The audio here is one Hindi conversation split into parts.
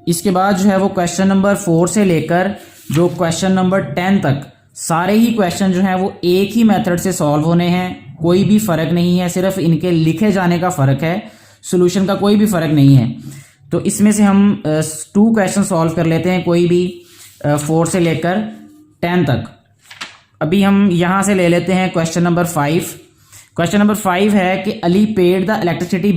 इसके बाद जो है वो क्वेश्चन नंबर 4 से लेकर जो क्वेश्चन नंबर 10 तक सारे ही क्वेश्चन जो हैं वो एक ही मेथड से सॉल्व होने हैं, कोई भी फ़र्क नहीं है, सिर्फ इनके लिखे जाने का फ़र्क है, सॉल्यूशन का कोई भी फ़र्क नहीं है। तो इसमें से हम 2 क्वेश्चन सॉल्व कर लेते हैं, कोई भी 4 से लेकर 10 तक। अभी हम यहाँ से ले लेते हैं क्वेश्चन नंबर 5। क्वेश्चन नंबर 5 है कि Ali paid the electricity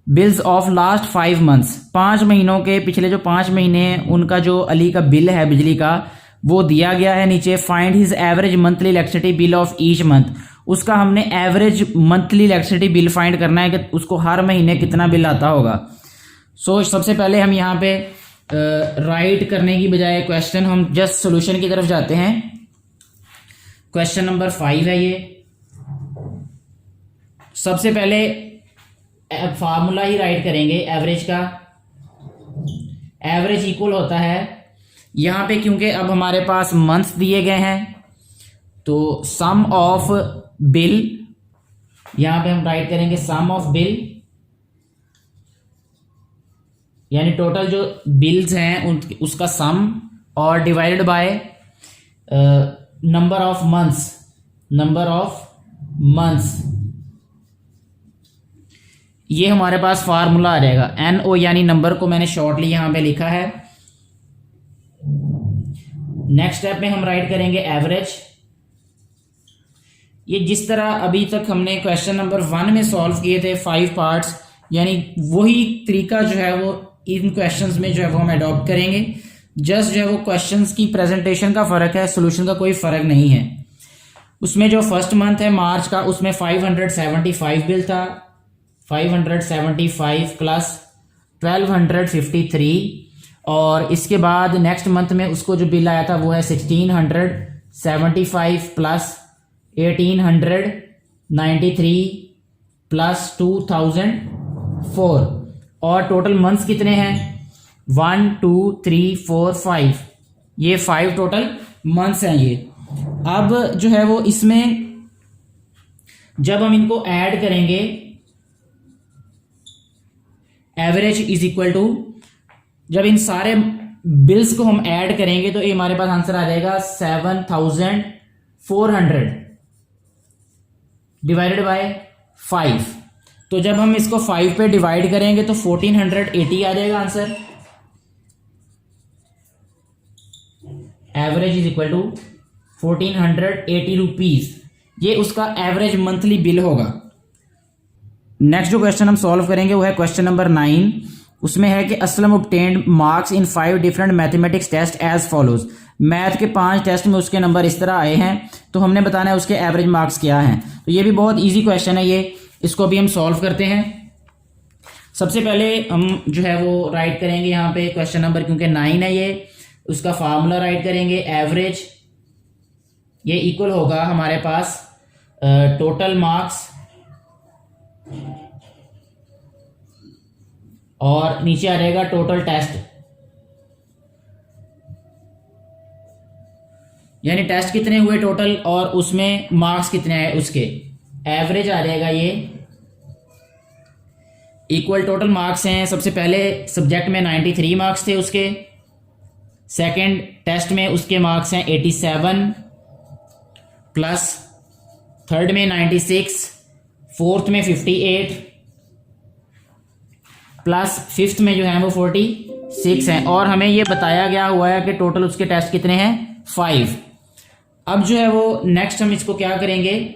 bills of last 5 months. 5 महीनों के पिछले जो 5 महीने हैं उनका जो अली का बिल है बिजली का वो दिया गया है नीचे। Find his average monthly electricity bill of each month. उसका हमने average monthly electricity bill find करना है कि उसको हर महीने कितना बिल आता होगा। सबसे पहले हम यहाँ पे राइट करने की बजाय क्वेश्चन हम जस्ट सोल्यूशन की तरफ जाते हैं। क्वेश्चन नंबर 5 है ये। सबसे पहले फार्मूला ही राइट करेंगे एवरेज का। एवरेज इक्वल होता है यहाँ पे, क्योंकि अब हमारे पास मंथ्स दिए गए हैं तो सम ऑफ बिल, यहाँ पे हम राइट करेंगे सम ऑफ बिल, यानी टोटल जो बिल्स हैं उसका सम, और divided by number of months. ये हमारे पास फार्मूला आ जाएगा। NO यानी नंबर को मैंने शॉर्टली यहां पे लिखा है। नेक्स्ट स्टेप में हम राइट करेंगे एवरेज। ये जिस तरह अभी तक हमने क्वेश्चन नंबर 1 में सॉल्व किए थे 5 पार्ट्स, यानी वही तरीका जो है वो इन क्वेश्चंस में जो है वो हम अडॉप्ट करेंगे। जस्ट जो है वो क्वेश्चंस की प्रेजेंटेशन का फर्क है, सोल्यूशन का कोई फर्क नहीं है। उसमें जो फर्स्ट मंथ है मार्च का, उसमें 575 बिल था, 575 प्लस 1253, और इसके बाद नेक्स्ट मंथ में उसको जो बिल आया था वो है 1675 प्लस 1893 प्लस 2004, और टोटल मंथ्स कितने हैं 1 2 3 4 5, ये 5 टोटल मंथ्स हैं ये। अब जो है वो इसमें जब हम इनको ऐड करेंगे एवरेज इज इक्वल टू, जब इन सारे बिल्स को हम ऐड करेंगे तो ये हमारे पास आंसर आ जाएगा 7400 डिवाइडेड बाय 5। तो जब हम इसको 5 पे डिवाइड करेंगे तो 1480 आ जाएगा answer. Average is equal to 1480 rupees, ये उसका एवरेज मंथली बिल होगा। नेक्स्ट जो क्वेश्चन हम सॉल्व करेंगे वो है क्वेश्चन नंबर 9। उसमें है कि Aslam obtained marks in 5 different mathematics test as follows. Math के 5 टेस्ट में उसके नंबर इस तरह आए हैं, तो हमने बताना है उसके एवरेज मार्क्स क्या हैं। तो ये भी बहुत इजी क्वेश्चन है ये, इसको भी हम सॉल्व करते हैं। सबसे पहले हम जो है वो राइट करेंगे यहाँ पे क्वेश्चन नंबर, क्योंकि 9 है ये, उसका फार्मूला राइट करेंगे एवरेज। ये इक्वल होगा हमारे पास टोटल मार्क्स, और नीचे आ जाएगा टोटल टेस्ट, यानी टेस्ट कितने हुए टोटल और उसमें मार्क्स कितने आए उसके। एवरेज आ जाएगा ये इक्वल टोटल मार्क्स हैं। सबसे पहले सब्जेक्ट में 93 मार्क्स थे उसके, सेकंड टेस्ट में उसके मार्क्स हैं 87 प्लस थर्ड में 96, फोर्थ में 58 प्लस फिफ्थ में जो है वो 46 हैं, और हमें ये बताया गया हुआ है कि टोटल उसके टेस्ट कितने हैं 5। अब जो है वो नेक्स्ट हम इसको क्या करेंगे,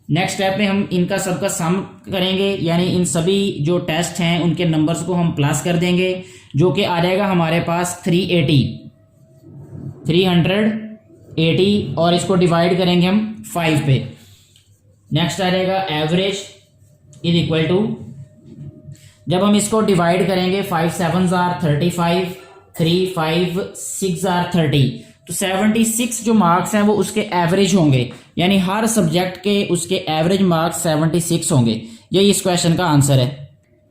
नेक्स्ट स्टेप में हम इनका सबका सम करेंगे, यानी इन सभी जो टेस्ट हैं उनके नंबर्स को हम प्लस कर देंगे, जो कि आ जाएगा हमारे पास 380, और इसको डिवाइड करेंगे हम 5 पे। नेक्स्ट आ जाएगा एवरेज इज इक्वल टू, जब हम इसको डिवाइड करेंगे 5 7s are 35, 3 5 6 are 30, तो 76 जो मार्क्स हैं वो उसके एवरेज होंगे, यानी हर सब्जेक्ट के उसके एवरेज मार्क्स 76 होंगे। यही इस क्वेश्चन का आंसर है।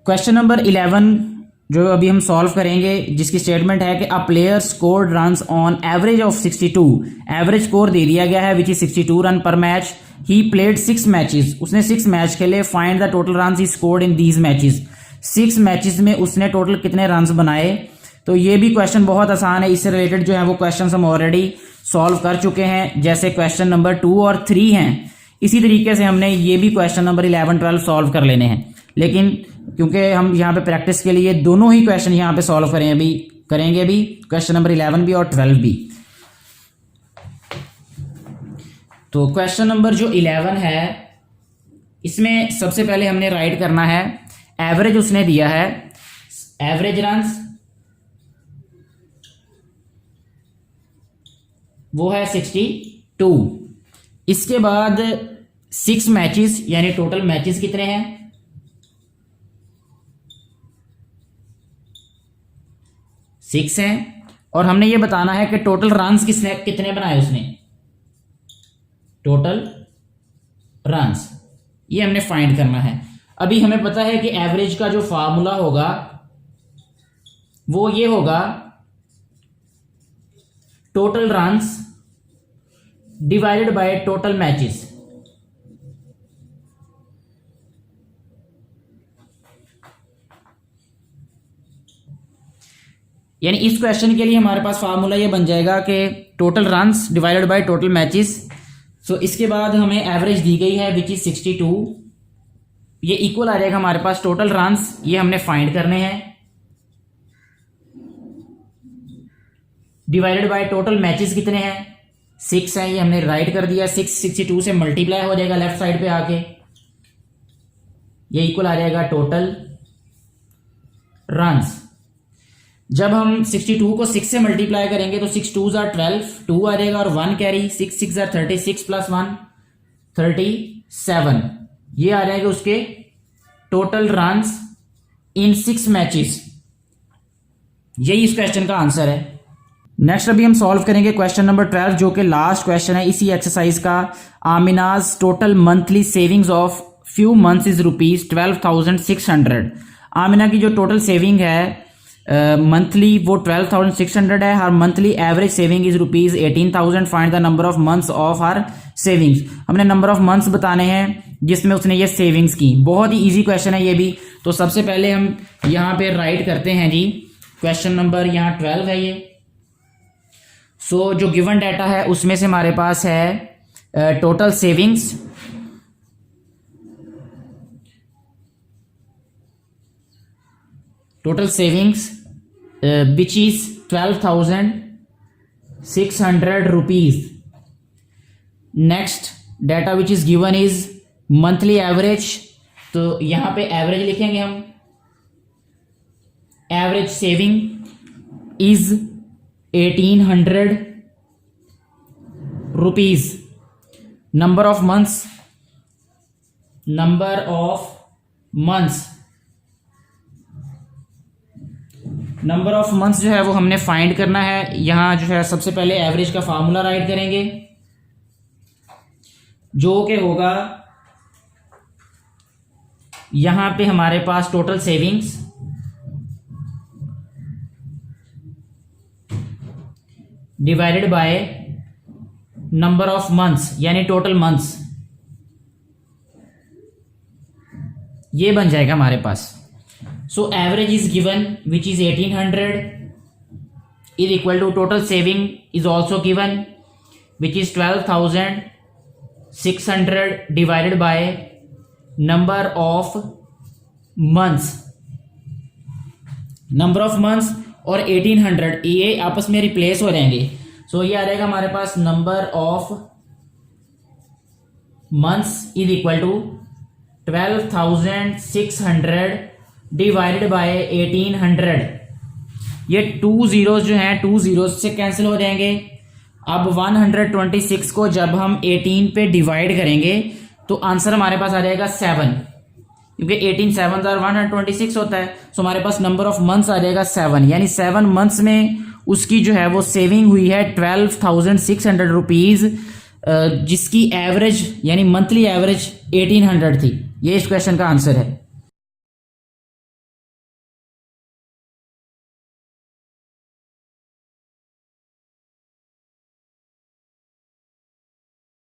क्वेश्चन नंबर 11 जो अभी हम सॉल्व करेंगे, जिसकी स्टेटमेंट है कि a player scored runs on average of 62, average score दे दिया गया है which is 62 run per match. He played 6 matches, उसने 6 मैच खेले। Find the total runs he scored in these matches, 6 matches में उसने टोटल कितने रन्स बनाए। तो ये भी क्वेश्चन बहुत आसान है, इससे रिलेटेड जो है वो क्वेश्चन हम ऑलरेडी सॉल्व कर चुके हैं, जैसे क्वेश्चन नंबर 2 और 3 हैं। इसी तरीके से हमने ये भी क्वेश्चन नंबर 11, 12 सॉल्व कर लेने हैं, लेकिन क्योंकि हम यहाँ पे प्रैक्टिस के लिए दोनों ही क्वेश्चन यहाँ पे सॉल्व करेंगे भी क्वेश्चन नंबर 11 भी और 12 भी। तो क्वेश्चन नंबर जो 11 है, इसमें सबसे पहले हमने राइट करना है एवरेज। उसने दिया है एवरेज रन्स, वो है 62। इसके बाद 6 मैचेस, यानी टोटल मैचेस कितने हैं, 6 हैं। और हमने ये बताना है कि टोटल रन्स कितने बनाए उसने, टोटल रन्स, ये हमने फाइंड करना है। अभी हमें पता है कि एवरेज का जो फार्मूला होगा वो ये होगा total runs divided by total matches. यानी इस क्वेश्चन के लिए हमारे पास फार्मूला ये बन जाएगा कि total runs divided by total matches. So इसके बाद हमें एवरेज दी गई है विच इज 62, ये इक्वल आ जाएगा हमारे पास टोटल रन्स, ये हमने फाइंड करने हैं, डिवाइडेड बाय टोटल मैचेस कितने हैं, 6 है, ये हमने राइट कर दिया। 6 62 से मल्टीप्लाई हो जाएगा लेफ्ट साइड पे आके, ये इक्वल आ जाएगा टोटल रन्स। जब हम 62 को 6 से मल्टीप्लाई करेंगे तो 6 2s are 12, 2 आ जाएगा और 1 कैरी, 6 6 are 36 प्लस 1 37, ये आ जाएगा उसके टोटल रन्स इन 6 मैचेस। यही इस क्वेश्चन का आंसर है। नेक्स्ट अभी हम सॉल्व करेंगे क्वेश्चन नंबर 12, जो कि लास्ट क्वेश्चन है इसी एक्सरसाइज का। Amina's total monthly savings of few months is ₹12,600। Amina की जो टोटल सेविंग है मंथली वो 12,600 है। Her monthly average saving is ₹18,000। Find the number of months of her savings. हमने नंबर ऑफ मंथ्स बताने हैं जिसमें उसने ये सेविंग्स की। बहुत ही इजी क्वेश्चन है ये भी। तो सबसे पहले हम यहाँ पे राइट करते हैं जी, क्वेश्चन नंबर यहाँ 12 है ये। सो जो गिवन डाटा है उसमें से हमारे पास है total savings, total savings which is 12,600 rupees. Next data which is given is monthly average. तो यहाँ पे एवरेज लिखेंगे हम, average saving is 1,800 rupees. Number of months, number of months, number of months जो है वो हमने फाइंड करना है। यहां जो है सबसे पहले एवरेज का फार्मूला राइट करेंगे, जो कि होगा यहां पे हमारे पास total savings divided by number of months, यानी टोटल मंथ्स, ये बन जाएगा हमारे पास। So average is given which is 1,800 is equal to total saving is also given which is 12,600 divided by number of months। number of months और 1,800 ये आपस में रिप्लेस हो जाएंगे। So ये आ जाएगा हमारे पास number of months is equal to 12,600 divided by 1,800। ये 2 zeros जो हैं 2 zeros से कैंसिल हो जाएंगे। अब 126 को जब हम 18 पे डिवाइड करेंगे तो आंसर हमारे पास आ जाएगा 7, क्योंकि 18 7 126 होता है। सो हमारे पास नंबर ऑफ मंथ्स आ जाएगा 7, यानी 7 मंथ्स में उसकी जो है वो सेविंग हुई है 12,600 रुपीज, जिसकी एवरेज यानी मंथली एवरेज 1,800 थी। ये इस क्वेश्चन का आंसर है।